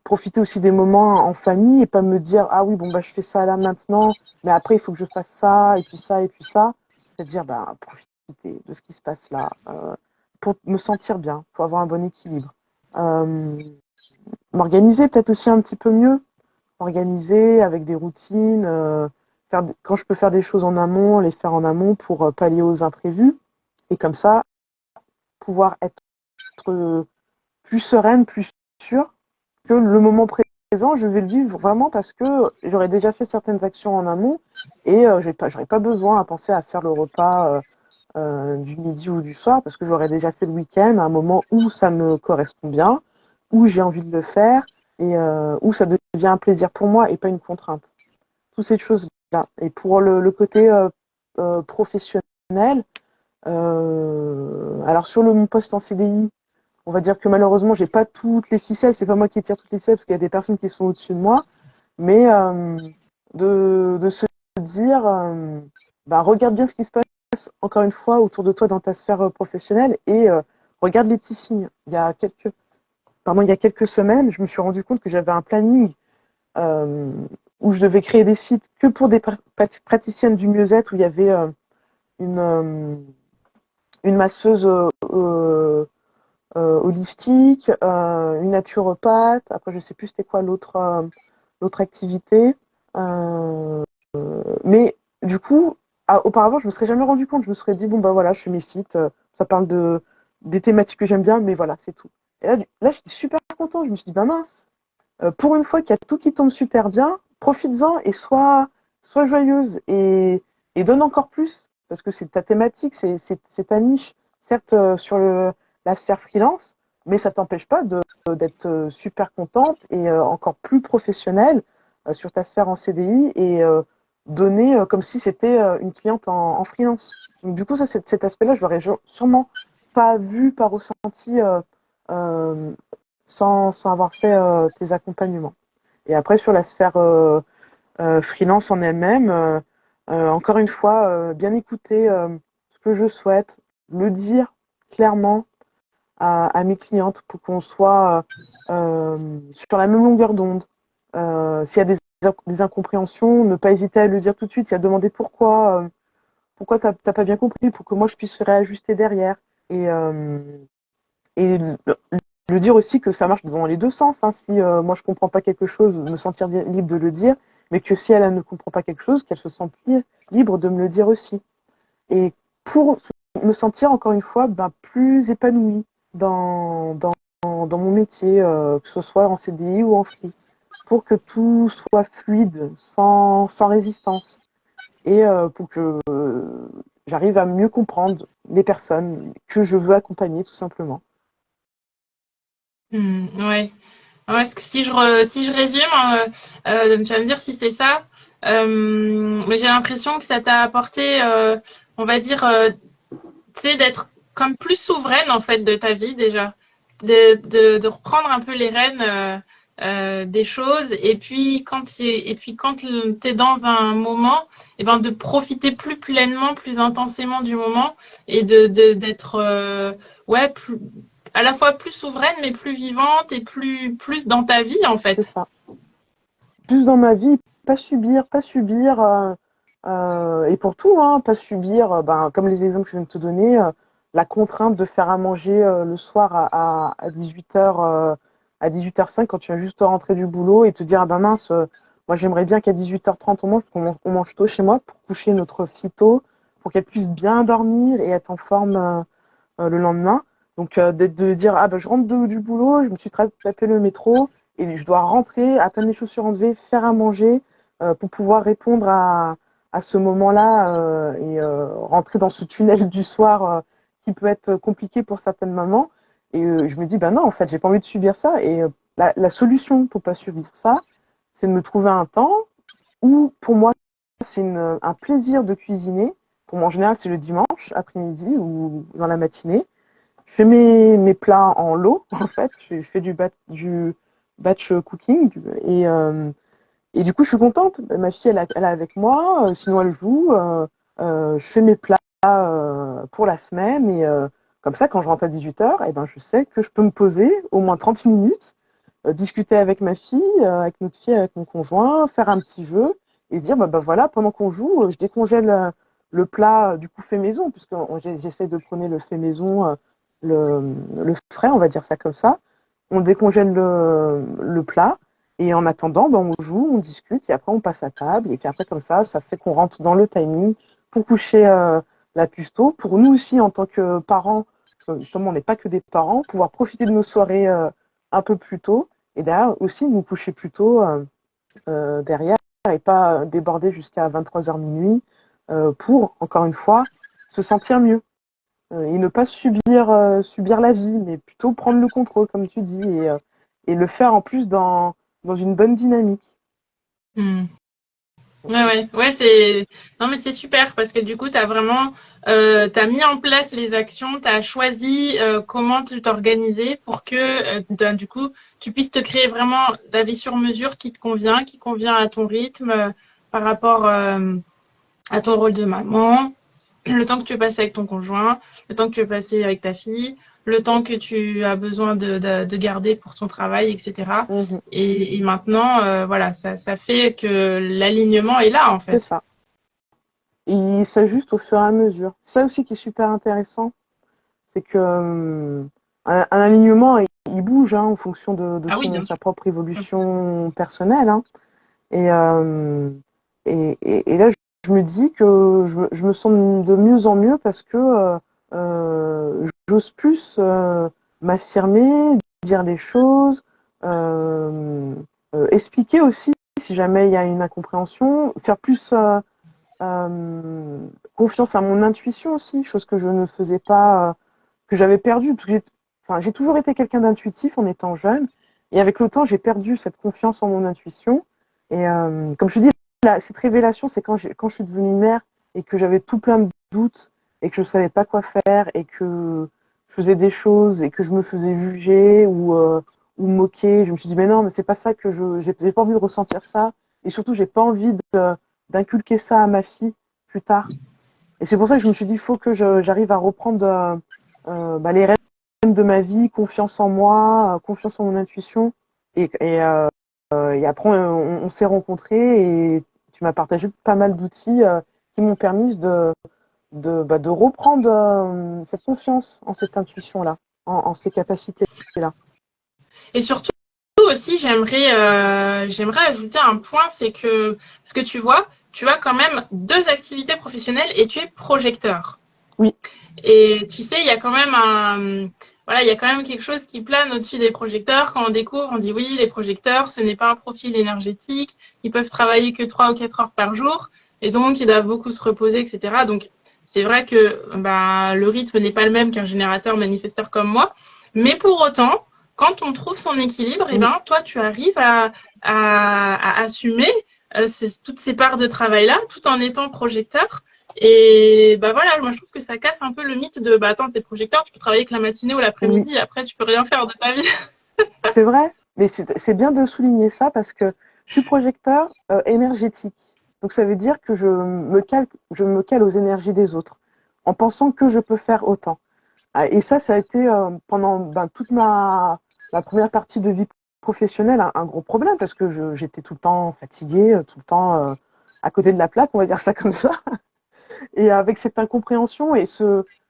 profiter aussi des moments en famille et pas me dire ah oui bon je fais ça là maintenant, mais après il faut que je fasse ça et puis ça et puis ça. C'est-à-dire profiter de ce qui se passe là pour me sentir bien, pour avoir un bon équilibre. M'organiser peut-être aussi un petit peu mieux, organiser avec des routines, quand je peux faire des choses en amont, les faire en amont pour pallier aux imprévus, et comme ça, pouvoir être plus sereine, plus sûre que le moment présent, je vais le vivre vraiment parce que j'aurais déjà fait certaines actions en amont et j'aurais pas besoin à penser à faire le repas du midi ou du soir parce que j'aurais déjà fait le week-end à un moment où ça me correspond bien, où j'ai envie de le faire et où ça devient un plaisir pour moi et pas une contrainte. Toutes ces choses-là. Et pour le côté professionnel, alors sur mon poste en CDI, on va dire que malheureusement, j'ai pas toutes les ficelles. C'est pas moi qui tire toutes les ficelles parce qu'il y a des personnes qui sont au-dessus de moi. Mais de se dire, bah, regarde bien ce qui se passe encore une fois autour de toi dans ta sphère professionnelle et regarde les petits signes. Il y a quelques semaines, je me suis rendu compte que j'avais un planning euh, où je devais créer des sites que pour des praticiennes du mieux-être où il y avait une, euh, une masseuse holistique, une naturopathe. Après, je sais plus c'était quoi l'autre activité. Euh, mais du coup, auparavant, je me serais jamais rendu compte. Je me serais dit bon bah voilà, je fais mes sites, ça parle des thématiques que j'aime bien, mais voilà, c'est tout. Et là j'étais super contente. Je me suis dit bah mince, pour une fois qu'il y a tout qui tombe super bien, profites-en et sois joyeuse et donne encore plus parce que c'est ta thématique, c'est ta niche. Certes, sur la sphère freelance, mais ça t'empêche pas d'être super contente et encore plus professionnelle sur ta sphère en CDI et donner comme si c'était une cliente en freelance. Donc, du coup, ça, cet aspect-là, je l'aurais sûrement pas vu, pas ressenti euh, sans avoir fait tes accompagnements. Et après, sur la sphère freelance en elle-même, encore une fois, bien écouter ce que je souhaite, le dire clairement à mes clientes pour qu'on soit sur la même longueur d'onde. S'il y a des incompréhensions, ne pas hésiter à le dire tout de suite, il y a demander pourquoi t'as pas bien compris, pour que moi je puisse réajuster derrière. Et, et le dire aussi que ça marche dans les deux sens. Hein. Si moi je comprends pas quelque chose, me sentir libre de le dire, mais que si elle ne comprend pas quelque chose, qu'elle se sente libre de me le dire aussi. Et pour me sentir encore une fois plus épanouie dans mon métier, que ce soit en CDI ou en free, pour que tout soit fluide, sans résistance, et pour que j'arrive à mieux comprendre les personnes que je veux accompagner tout simplement. Ouais. Ouais, parce que si je résume, tu vas me dire si c'est ça. Mais j'ai l'impression que ça t'a apporté, on va dire, tu sais, d'être comme plus souveraine en fait de ta vie déjà, de reprendre un peu les rênes des choses. Et puis quand t'es dans un moment, et ben de profiter plus pleinement, plus intensément du moment et d'être ouais à la fois plus souveraine, mais plus vivante et plus dans ta vie, en C'est fait. ça. Plus dans ma vie, pas subir, et pour tout, hein, pas subir, comme les exemples que je viens de te donner, la contrainte de faire à manger le soir à 18h, à 18h05 quand tu viens juste rentrer du boulot et te dire, ah ben mince, moi j'aimerais bien qu'à 18h30 on mange tôt chez moi pour coucher notre fille tôt, pour qu'elle puisse bien dormir et être en forme le lendemain. Donc de dire ah ben je rentre du boulot, je me suis tapé le métro et je dois rentrer à peine les chaussures enlevées, faire à manger pour pouvoir répondre à ce moment-là et rentrer dans ce tunnel du soir qui peut être compliqué pour certaines mamans. Et je me dis ben non en fait j'ai pas envie de subir ça et la solution pour pas subir ça, c'est de me trouver un temps où pour moi c'est un plaisir de cuisiner. Pour moi en général c'est le dimanche après-midi ou dans la matinée. Je fais mes plats en lot, en fait. Je fais du batch cooking. Et du coup, je suis contente. Ma fille, elle est avec moi. Sinon, elle joue. Je fais mes plats pour la semaine. Et comme ça, quand je rentre à 18h, eh ben, je sais que je peux me poser au moins 30 minutes, discuter avec ma fille, avec notre fille, avec mon conjoint, faire un petit jeu et se dire, voilà, pendant qu'on joue, je décongèle le plat du coup fait maison, puisque j'essaie de prôner le fait maison, le frais, on va dire ça comme ça. on décongèle le plat. Et en attendant, ben, on joue, on discute, et après on passe à table. Et puis après, comme ça fait qu'on rentre dans le timing pour coucher la puce tôt. Pour nous aussi, en tant que parents, parce que justement, on n'est pas que des parents, pouvoir profiter de nos soirées un peu plus tôt. Et derrière aussi, nous coucher plus tôt derrière et pas déborder jusqu'à 23h minuit pour, encore une fois, se sentir mieux. Et ne pas subir la vie, mais plutôt prendre le contrôle, comme tu dis, et le faire en plus dans une bonne dynamique. Hmm. Ouais, c'est non mais c'est super parce que du coup tu as vraiment t'as mis en place les actions, tu as choisi comment tu t'organiser pour que du coup tu puisses te créer vraiment la vie sur mesure qui convient à ton rythme par rapport à ton rôle de maman, le temps que tu veux passer avec ton conjoint, le temps que tu veux passer avec ta fille, le temps que tu as besoin de garder pour ton travail, etc. Mhm. Et maintenant, voilà, ça fait que l'alignement est là, en C'est fait. ça. Et il s'ajuste au fur et à mesure. C'est ça aussi qui est super intéressant, c'est que un alignement, il bouge hein, en fonction de Ah oui, bien sa sûr. propre évolution personnelle. Hein. Et, euh, et là, je me dis que je me sens de mieux en mieux parce que j'ose plus m'affirmer, dire les choses, expliquer aussi si jamais il y a une incompréhension, faire plus confiance à mon intuition aussi, chose que je ne faisais pas, que j'avais perdue. Parce que j'ai toujours été quelqu'un d'intuitif en étant jeune. Et avec le temps, j'ai perdu cette confiance en mon intuition. Et comme je te dis, cette révélation, c'est quand je suis devenue mère et que j'avais tout plein de doutes et que je ne savais pas quoi faire et que je faisais des choses et que je me faisais juger ou moquer. Je me suis dit, mais non, mais c'est pas ça que j'ai pas envie de ressentir ça. Et surtout, j'ai pas envie d'inculquer ça à ma fille plus tard. Et c'est pour ça que je me suis dit, il faut que j'arrive à reprendre les rênes de ma vie, confiance en moi, confiance en mon intuition. Et après, on s'est rencontrés et tu m'as partagé pas mal d'outils qui m'ont permis de reprendre cette confiance en cette intuition-là, en ces capacités-là. Et surtout aussi, j'aimerais ajouter un point, c'est que ce que tu as quand même deux activités professionnelles et tu es projecteur. Oui. Et tu sais, il y a quand même voilà, il y a quand même quelque chose qui plane au-dessus des projecteurs. Quand on découvre, on dit oui, les projecteurs, ce n'est pas un profil énergétique. Ils peuvent travailler que 3 ou 4 heures par jour. Et donc, ils doivent beaucoup se reposer, etc. Donc, c'est vrai que le rythme n'est pas le même qu'un générateur manifesteur comme moi. Mais pour autant, quand on trouve son équilibre, et Mm. ben, toi, tu arrives à assumer toutes ces parts de travail-là, tout en étant projecteur. Et bah voilà, moi je trouve que ça casse un peu le mythe de bah attends, t'es projecteur, tu peux travailler que la matinée ou Oui, l'après-midi, après tu peux rien faire de ta vie. c'est vrai. Mais c'est bien de souligner ça parce que je suis projecteur énergétique. Donc ça veut dire que je me cale aux énergies des autres en pensant que je peux faire autant. Ah, et ça a été pendant toute ma première partie de vie professionnelle un gros problème parce que j'étais tout le temps fatiguée, tout le temps à côté de la plaque, on va dire ça comme ça. Et avec cette incompréhension et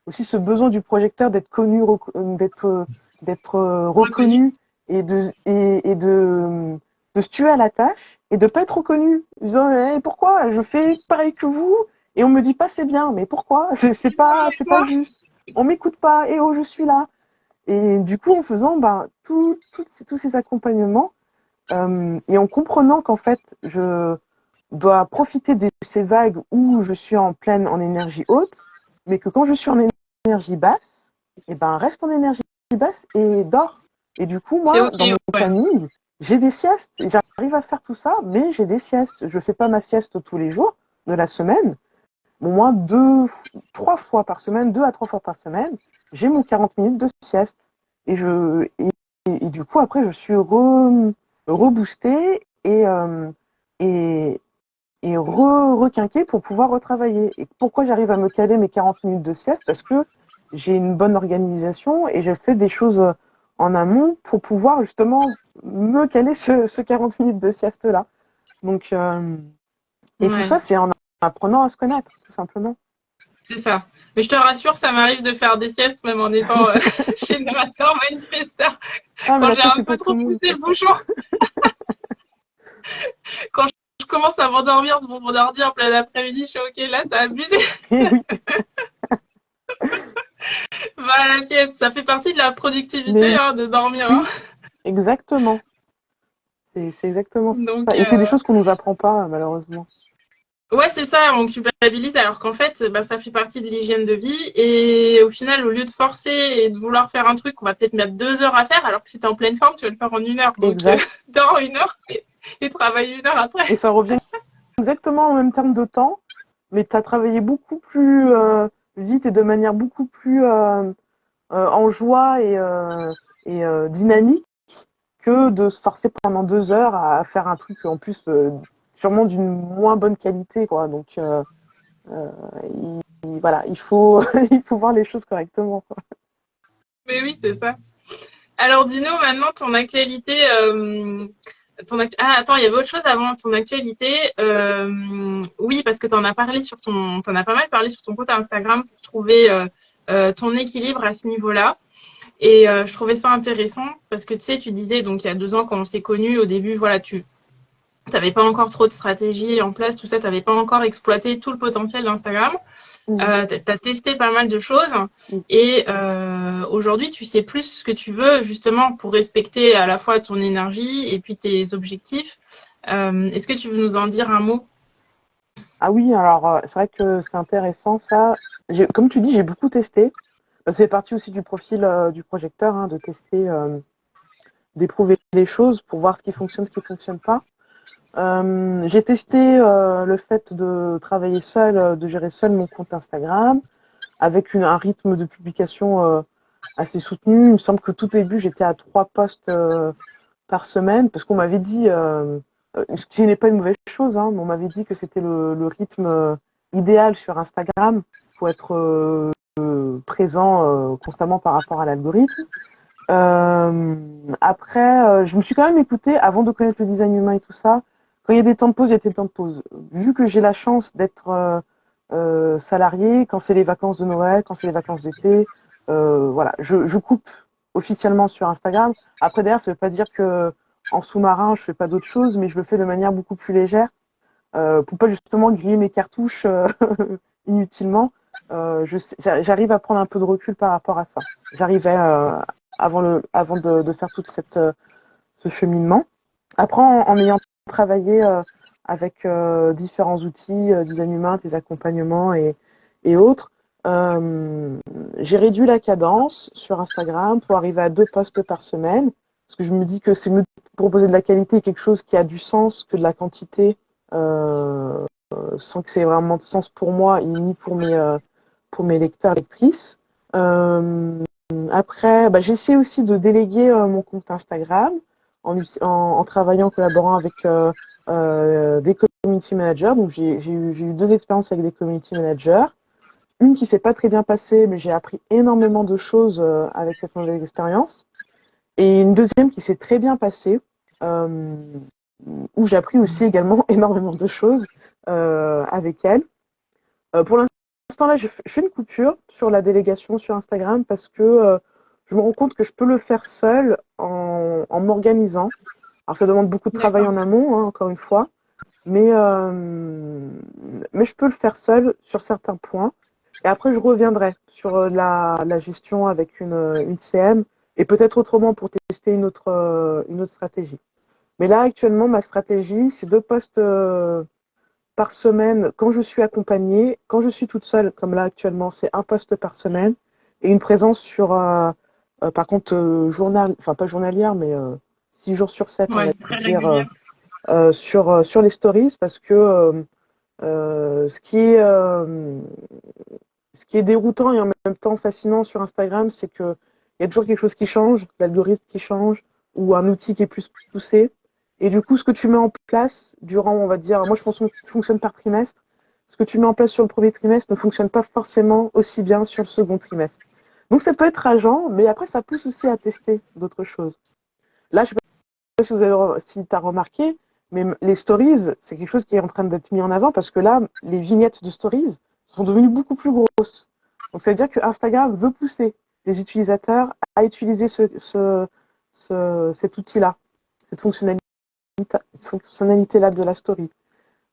aussi ce besoin du projecteur d'être connu, d'être Reconnu. reconnu et de se tuer à la tâche et de pas être reconnu. En disant pourquoi je fais pareil que vous et on me dit pas c'est bien, mais pourquoi c'est pas juste. On m'écoute pas et oh je suis là. Et du coup en faisant tous ces accompagnements et en comprenant qu'en fait je dois profiter de ces vagues où je suis en énergie haute, mais que quand je suis en énergie basse, reste en énergie basse et dors. Et du coup, C'est moi, ok, dans mon ouais. planning, j'ai des siestes. J'arrive à faire tout ça, mais j'ai des siestes. Je fais pas ma sieste tous les jours de la semaine. Au moins 3 fois par semaine, 2 à 3 fois par semaine, j'ai mon 40 minutes de sieste. Et du coup, après, je suis reboostée et, requinquer pour pouvoir retravailler. Et pourquoi j'arrive à me caler mes 40 minutes de sieste? Parce que j'ai une bonne organisation et j'ai fait des choses en amont pour pouvoir justement me caler ce 40 minutes de sieste-là. Donc, et tout Ouais, ça, c'est en apprenant à se connaître, tout simplement. c'est ça. Mais je te rassure, ça m'arrive de faire des siestes même en étant générateur manifesteur. Ah, mais Quand la j'ai sauce, un c'est peu pour tout trop le monde, de poussé toute le façon. bouchon, quand je commence à m'endormir pour mon ordi en plein après-midi, je suis ok, là, t'as abusé. Eh oui, Va la sieste, ça fait partie de la productivité, mais hein, de dormir. Hein. oui, exactement. C'est exactement ça. Donc, Et c'est des choses qu'on nous apprend pas, malheureusement. ouais, c'est ça, on culpabilise alors qu'en fait, bah, ça fait partie de l'hygiène de vie. Et au final, au lieu de forcer et de vouloir faire un truc, on va peut-être mettre 2 heures à faire, alors que si t'es en pleine forme, tu vas le faire en 1 heure. Donc, Exact. dors 1 heure et travaille 1 heure après. Et ça revient exactement en même terme de temps, mais tu as travaillé beaucoup plus vite et de manière beaucoup plus en joie et dynamique que de se forcer pendant 2 heures à faire un truc en plus sûrement d'une moins bonne qualité, quoi. Donc euh, voilà, il faut il faut voir les choses correctement, quoi. Mais oui, c'est ça. Alors, dis-nous maintenant ton actualité. Ah, attends, il y avait autre chose avant ton actualité. Oui, parce que t'en as pas mal parlé sur ton compte Instagram pour trouver ton équilibre à ce niveau-là. Et je trouvais ça intéressant parce que tu sais, tu disais donc il y a 2 ans quand on s'est connus, au début, voilà, tu n'avais pas encore trop de stratégie en place, tout ça, tu n'avais pas encore exploité tout le potentiel d'Instagram. Mhm. Tu as testé pas mal de choses Mhm. et aujourd'hui, tu sais plus ce que tu veux justement pour respecter à la fois ton énergie et puis tes objectifs. Est-ce que tu veux nous en dire un mot? Ah oui, alors c'est vrai que c'est intéressant ça. Comme tu dis, j'ai beaucoup testé. C'est parti aussi du profil du projecteur, hein, de tester, d'éprouver les choses pour voir ce qui fonctionne pas. J'ai testé le fait de travailler seul, de gérer seul mon compte Instagram, avec un rythme de publication assez soutenu. Il me semble que tout début, j'étais à 3 posts par semaine, parce qu'on m'avait dit, ce qui n'est pas une mauvaise chose, hein, mais on m'avait dit que c'était le rythme idéal sur Instagram pour être présent constamment par rapport à l'algorithme. Après, je me suis quand même écoutée avant de connaître le design humain et tout ça. Quand il y a des temps de pause, il y a des temps de pause. Vu que j'ai la chance d'être salariée, quand c'est les vacances de Noël, quand c'est les vacances d'été, voilà, je coupe officiellement sur Instagram. Après, derrière, ça ne veut pas dire que en sous-marin, je fais pas d'autres choses, mais je le fais de manière beaucoup plus légère pour pas justement griller mes cartouches inutilement. J'arrive à prendre un peu de recul par rapport à ça. J'arrivais avant de faire toute ce cheminement. Après, en ayant travaillé avec différents outils, design humain, tes accompagnements et autres, j'ai réduit la cadence sur Instagram pour arriver à 2 posts par semaine, parce que je me dis que c'est mieux de proposer de la qualité, quelque chose qui a du sens, que de la quantité, euh, sans que c'est vraiment de sens pour moi et ni pour mes lecteurs, lectrices. Euh, Après, bah, j'essaie aussi de déléguer mon compte Instagram en travaillant, en collaborant avec des community managers. Donc, j'ai eu 2 expériences avec des community managers. Une qui s'est pas très bien passée, mais j'ai appris énormément de choses avec cette mauvaise expérience. Et une deuxième qui s'est très bien passée, euh, où j'ai appris aussi également énormément de choses avec elle. Pour l'instant, là, je fais une coupure sur la délégation sur Instagram parce que je me rends compte que je peux le faire seule en m'organisant. Alors, ça demande beaucoup de travail D'accord. en amont, hein, encore une fois, mais, mais je peux le faire seule sur certains points. Et après, je reviendrai sur la gestion avec une CM et peut-être autrement pour tester une autre stratégie. Mais là, actuellement, ma stratégie, c'est 2 posts par semaine quand je suis accompagnée. Quand je suis toute seule, comme là actuellement, c'est 1 post par semaine et une présence sur, par contre, enfin pas journalière, mais 6 jours sur 7, on va Ouais, très dire, régulière. sur les stories, parce que ce qui est déroutant et en même temps fascinant sur Instagram, c'est qu'il y a toujours quelque chose qui change, l'algorithme qui change, ou un outil qui est plus poussé. Et du coup, ce que tu mets en place durant, on va dire, moi je fonctionne par trimestre, ce que tu mets en place sur le premier trimestre ne fonctionne pas forcément aussi bien sur le second trimestre. Donc ça peut être rageant, mais après ça pousse aussi à tester d'autres choses. Là, je ne sais pas si tu as remarqué, mais les stories, c'est quelque chose qui est en train d'être mis en avant parce que là, les vignettes de stories sont devenues beaucoup plus grosses. Donc, ça veut dire que Instagram veut pousser les utilisateurs à utiliser cet outil-là, cette fonctionnalité-là de la story.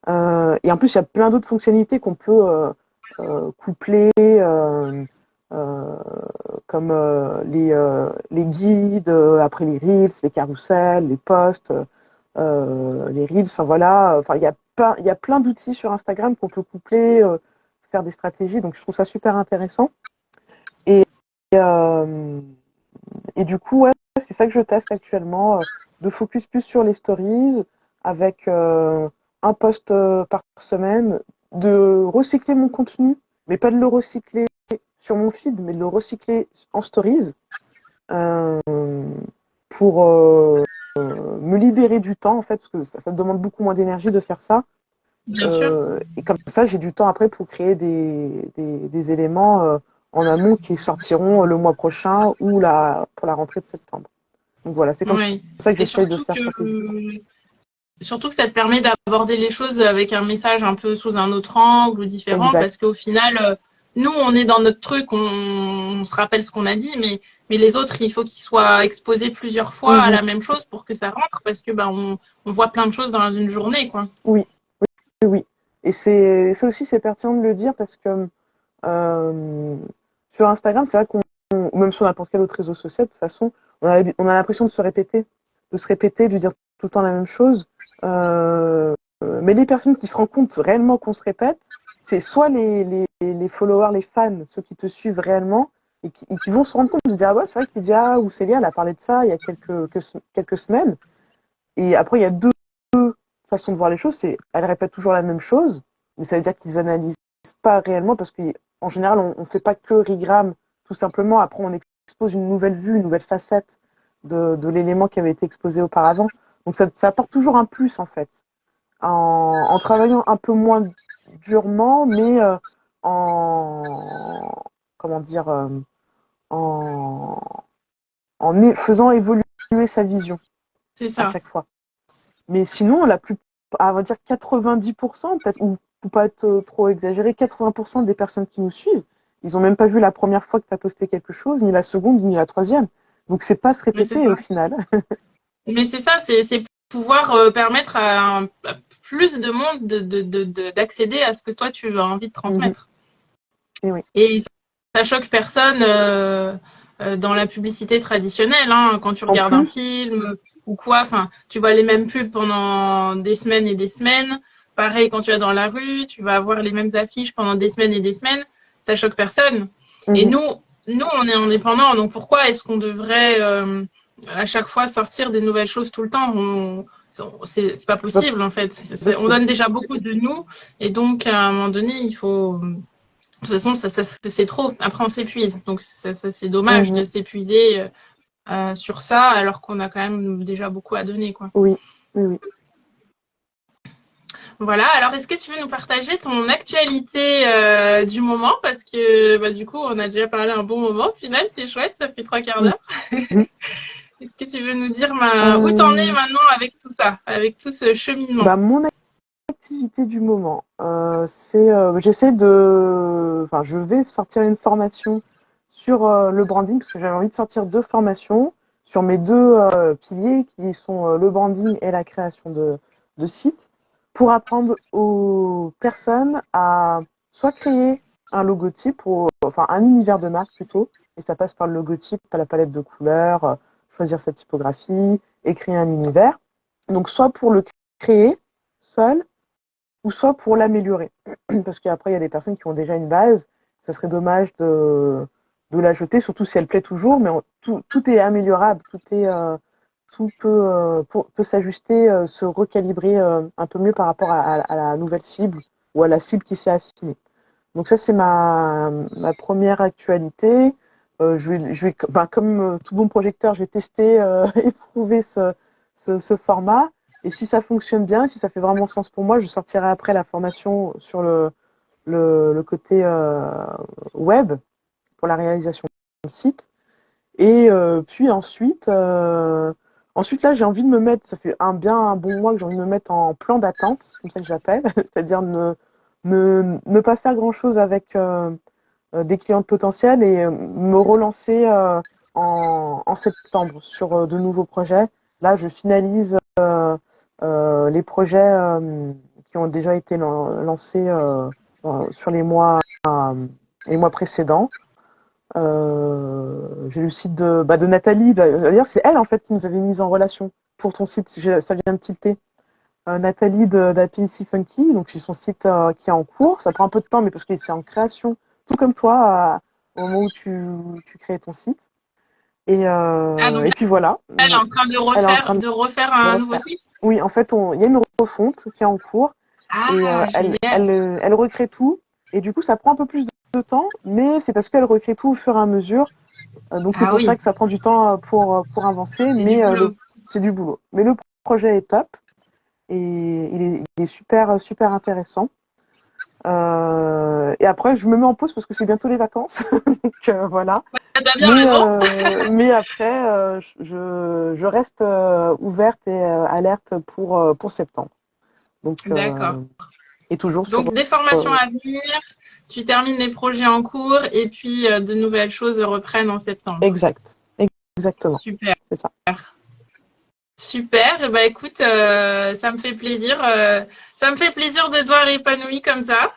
Et en plus, il y a plein d'autres fonctionnalités qu'on peut coupler, comme les guides, après les reels, les carousels, les posts, les reels. Enfin voilà, enfin il y a plein d'outils sur Instagram qu'on peut coupler, faire des stratégies. Donc je trouve ça super intéressant. Et, euh, et du coup, ouais, c'est ça que je teste actuellement, de focus plus sur les stories, avec un post par semaine, de recycler mon contenu, mais pas de le recycler sur mon feed, mais de le recycler en stories, euh, pour me libérer du temps, en fait, parce que ça demande beaucoup moins d'énergie de faire ça. Bien sûr. Et comme ça, j'ai du temps après pour créer des éléments en amont qui sortiront le mois prochain ou pour la rentrée de septembre. Donc voilà, c'est comme Oui. ça que Et j'essaye de faire stratégiquement. surtout que ça te permet d'aborder les choses avec un message un peu sous un autre angle ou différent, Exact. parce qu'au final, nous, on est dans notre truc, on se rappelle ce qu'on a dit, mais les autres, il faut qu'ils soient exposés plusieurs fois à Mhm. la même chose pour que ça rentre, parce que on voit plein de choses dans une journée, quoi. Oui, oui, oui. Et ça aussi, c'est pertinent de le dire parce que euh, sur Instagram, c'est vrai ou même sur n'importe quel autre réseau social, de toute façon, on a l'impression de se répéter, de dire tout le temps la même chose. Mais les personnes qui se rendent compte réellement qu'on se répète, c'est soit les followers, les fans, ceux qui te suivent réellement, et qui vont se rendre compte de se dire, ah ouais, c'est vrai qu'Lydia ou Célia, elle a parlé de ça il y a quelques semaines. Et après, il y a deux façons de voir les choses. C'est, elles répètent toujours la même chose, mais ça veut dire qu'ils analysent pas réellement parce qu'en général, on ne fait pas que rigram, tout simplement. Après, on expose une nouvelle vue, une nouvelle facette de l'élément qui avait été exposé auparavant. Donc, ça apporte toujours un plus, en fait, en travaillant un peu moins durement, mais en, comment dire, en, faisant évoluer sa vision C'est à ça. chaque fois. Mais sinon, on va dire 90%, peut-être, ou pas être trop exagéré, 80% des personnes qui nous suivent, ils ont même pas vu la première fois que tu as posté quelque chose, ni la seconde, ni la troisième. Donc c'est pas se Mais c'est répéter ça. au final. Mais c'est ça, c'est pouvoir permettre à plus de monde d'accéder à ce que toi, tu as envie de Mhm. transmettre. Et oui. Et ça choque personne dans la publicité traditionnelle, hein, quand tu En regardes un plus, film ou quoi. Enfin, tu vois les mêmes pubs pendant des semaines et des semaines. Pareil, quand tu vas dans la rue, tu vas avoir les mêmes affiches pendant des semaines et des semaines. Ça choque personne. Et mhm, nous, on est indépendants. Donc pourquoi est-ce qu'on devrait à chaque fois sortir des nouvelles choses tout le temps? C'est pas c'est pas possible en fait. On possible. donne déjà beaucoup de nous. Et donc à un moment donné, il faut de toute façon, c'est trop. Après, on s'épuise. Donc, c'est dommage de Mhm. s'épuiser sur ça, alors qu'on a quand même déjà beaucoup à donner, quoi. Oui, oui, oui. Voilà. Alors, est-ce que tu veux nous partager ton actualité du moment? Parce que, du coup, on a déjà parlé un bon moment. Au final, c'est chouette. Ça fait 3 quarts d'heure. Mhm. Est-ce que tu veux nous dire où t'en es Euh, maintenant avec tout ça, avec tout ce cheminement? bah, mon activité du moment, enfin, je vais sortir une formation sur le branding parce que j'avais envie de sortir deux formations sur mes deux piliers qui sont le branding et la création de sites pour apprendre aux personnes à soit créer un logotype ou enfin un univers de marque plutôt, et ça passe par le logotype, par la palette de couleurs, choisir sa typographie et créer un univers. Donc soit pour le créer seul, ou soit pour l'améliorer. Parce qu'après, il y a des personnes qui ont déjà une base, ce serait dommage de la jeter, surtout si elle plaît toujours, mais tout est améliorable, tout peut s'ajuster, se recalibrer un peu mieux par rapport à la nouvelle cible ou à la cible qui s'est affinée. Donc ça, c'est ma première actualité. Comme tout bon projecteur, je vais tester, éprouver ce format. Et si ça fonctionne bien, si ça fait vraiment sens pour moi, je sortirai après la formation sur le côté web pour la réalisation de site. Et puis ensuite là, j'ai envie de me mettre, ça fait un bon mois que j'ai envie de me mettre en plan d'attente, c'est comme ça que je l'appelle, c'est-à-dire ne pas faire grand-chose avec des clients potentiels et me relancer en septembre sur de nouveaux projets. Là, je finalise les projets qui ont déjà été lancés sur les mois précédents. J'ai le site de Nathalie. D'ailleurs, c'est elle en fait qui nous avait mis en relation pour ton site. Ça vient de tilter. Nathalie d'APC Funky. Donc, j'ai son site qui est en cours. Ça prend un peu de temps, mais parce que c'est en création, tout comme toi, au moment où tu crées ton site. Donc, Et puis voilà. elle est en train Elle est en train de refaire de un nouveau refaire. site. Oui, en fait, il y a une refonte qui est en cours et Ah, génial. elle recrée tout. Et du coup, ça prend un peu plus de temps, mais c'est parce qu'elle recrée tout au fur et à mesure. Donc c'est Ah pour ça oui, que ça prend du temps pour avancer, c'est du mais boulot. c'est du boulot. Mais le projet est top et il est super, super intéressant. Et après, je me mets en pause parce que c'est bientôt les vacances. Donc voilà. T'as bien raison. Mais après, je reste ouverte et alerte pour septembre. Donc, D'accord. et toujours sur. Donc, des formations euh, à venir, tu termines les projets en cours et puis de nouvelles choses reprennent en septembre. exact. Exactement. Super. C'est ça. Super. Bah écoute, ça me fait plaisir. Ça me fait plaisir de te voir épanouie comme ça.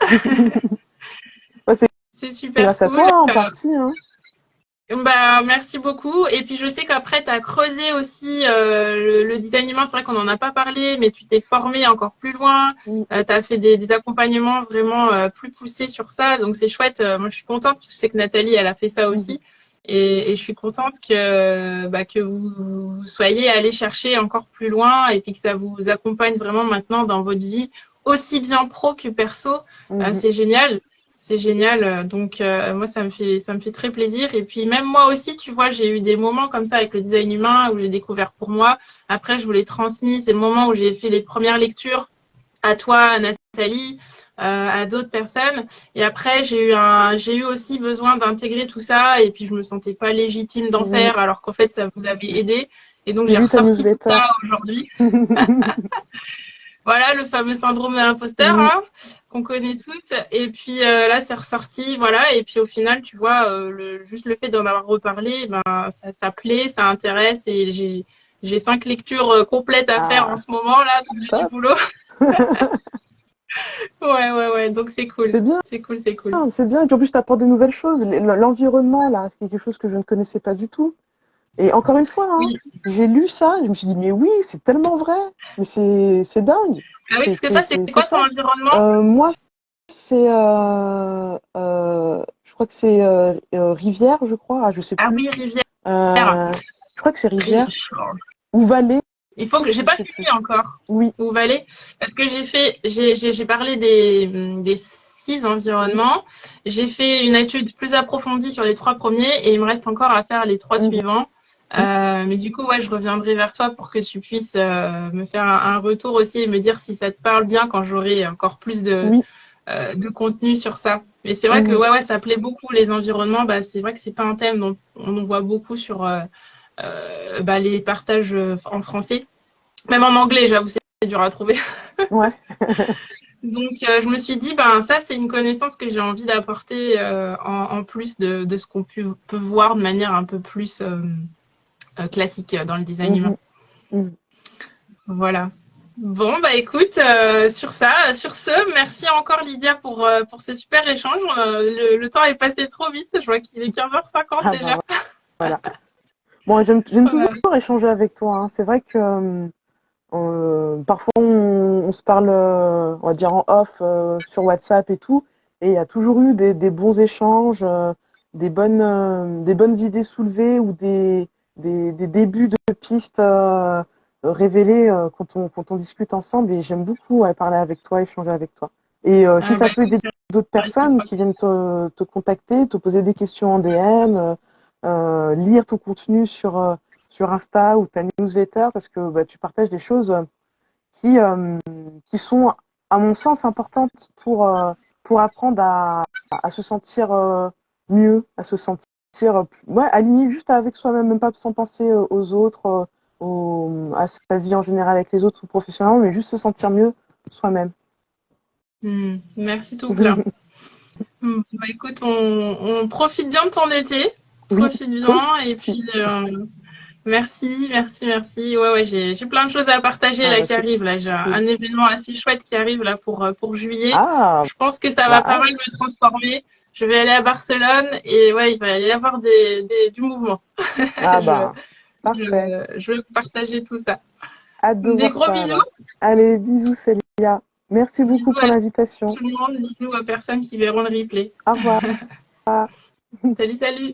Ouais, c'est C'est super grâce à cool. toi, en partie. Hein. Bah, merci beaucoup. Et puis, je sais qu'après, tu as creusé aussi le design humain. C'est vrai qu'on n'en a pas parlé, mais tu t'es formé encore plus loin. Oui. Tu as fait des accompagnements vraiment plus poussés sur ça. Donc, c'est chouette. Moi, je suis contente parce que je sais que Nathalie, elle a fait ça Mhm. aussi. Et je suis contente que vous soyez allé chercher encore plus loin et puis que ça vous accompagne vraiment maintenant dans votre vie, aussi bien pro que perso. Mhm. C'est génial. C'est génial. Donc, moi, ça me fait très plaisir. Et puis, même moi aussi, tu vois, j'ai eu des moments comme ça avec le design humain où j'ai découvert pour moi. Après, je vous l'ai transmis. C'est le moment où j'ai fait les premières lectures à toi, à Nathalie, à d'autres personnes. Et après, j'ai eu aussi besoin d'intégrer tout ça. Et puis, je me sentais pas légitime d'en Oui. faire alors qu'en fait, ça vous avait aidé. Et donc, J'ai j'ai lu ta ressorti tout newsletter. ça aujourd'hui. Voilà, le fameux syndrome de l'imposteur, Oui. hein, qu'on connaît toutes. Et puis là, c'est ressorti, voilà. Et puis au final, tu vois, juste le fait d'en avoir reparlé, ben, ça plaît, ça intéresse. Et j'ai 5 lectures complètes à faire en Ah, ce moment, là, donc j'ai du top. boulot. Ouais. Donc c'est cool. C'est bien. C'est cool, c'est cool. C'est bien. Et puis en plus, tu apportes de nouvelles choses. L'environnement, là, c'est quelque chose que je ne connaissais pas du tout. Et encore une fois, hein, Oui. j'ai lu ça, je me suis dit, mais oui, c'est tellement vrai, mais c'est dingue. Ah oui, parce que toi, C'est quoi ton ça. environnement? Moi, c'est, je crois que c'est Rivière, je crois, je sais Ah plus. oui, Rivière. Je crois que c'est Rivière Ri- ou Vallée, Il faut que j'ai je pas sais fini plus. encore. Oui, Ou Valais, parce que j'ai parlé des 6 environnements. J'ai fait une étude plus approfondie sur les 3 premiers et il me reste encore à faire les 3 mhm, suivants. Mais du coup, ouais, je reviendrai vers toi pour que tu puisses me faire un retour aussi et me dire si ça te parle bien quand j'aurai encore plus oui, de contenu sur ça. Mais c'est vrai que mhm, ouais, ça plaît beaucoup les environnements. Bah, c'est vrai que c'est pas un thème dont on en voit beaucoup sur les partages en français. Même en anglais, j'avoue, c'est dur à trouver. ouais. Donc, je me suis dit, ben ça, c'est une connaissance que j'ai envie d'apporter en plus de ce qu'on peut voir de manière un peu plus classique dans le design humain. Mhm, mhm. Voilà. Bon, bah écoute, sur ce, merci encore Lydia pour ce super échange. Le temps est passé trop vite. Je vois qu'il est 15h50 Ah bah déjà. voilà. Bon, j'aime toujours Voilà. échanger avec toi. Hein. C'est vrai que parfois, on se parle, on va dire en off, sur WhatsApp et tout, et il y a toujours eu des bons échanges, des bonnes idées soulevées ou des débuts de pistes révélés quand on discute ensemble. Et j'aime beaucoup parler avec toi, échanger avec toi. Et si ça peut Écoute, aider c'est d'autres personnes réciproque. qui viennent te contacter, te poser des questions en DM, lire ton contenu sur Insta ou ta newsletter parce que bah, tu partages des choses qui, euh, qui sont, à mon sens, importantes pour apprendre à se sentir mieux, à se sentir ouais, aligné juste avec soi-même, même pas sans penser aux autres, à sa vie en général avec les autres ou professionnellement, mais juste se sentir mieux soi-même. Merci tout plein. Bah, écoute, on profite bien de ton été. Oui, Profite toi bien et aussi. puis merci, merci, merci. Ouais, ouais, j'ai plein de choses à partager Ah, là bah, qui c'est arrivent. Là, j'ai cool. un événement assez chouette qui arrive là pour juillet. Ah, Je pense que ça bah, va pas mal me transformer. Je vais aller à Barcelone et ouais, il va y avoir du mouvement. ah Je, bah, parfait. je vais partager tout ça. Hâte de Des voir gros ça bisous. alors. Allez, bisous Célia. Merci beaucoup Bisous pour à l'invitation. tout le monde. Bisous aux personnes qui verront le replay. Au revoir. Salut, salut.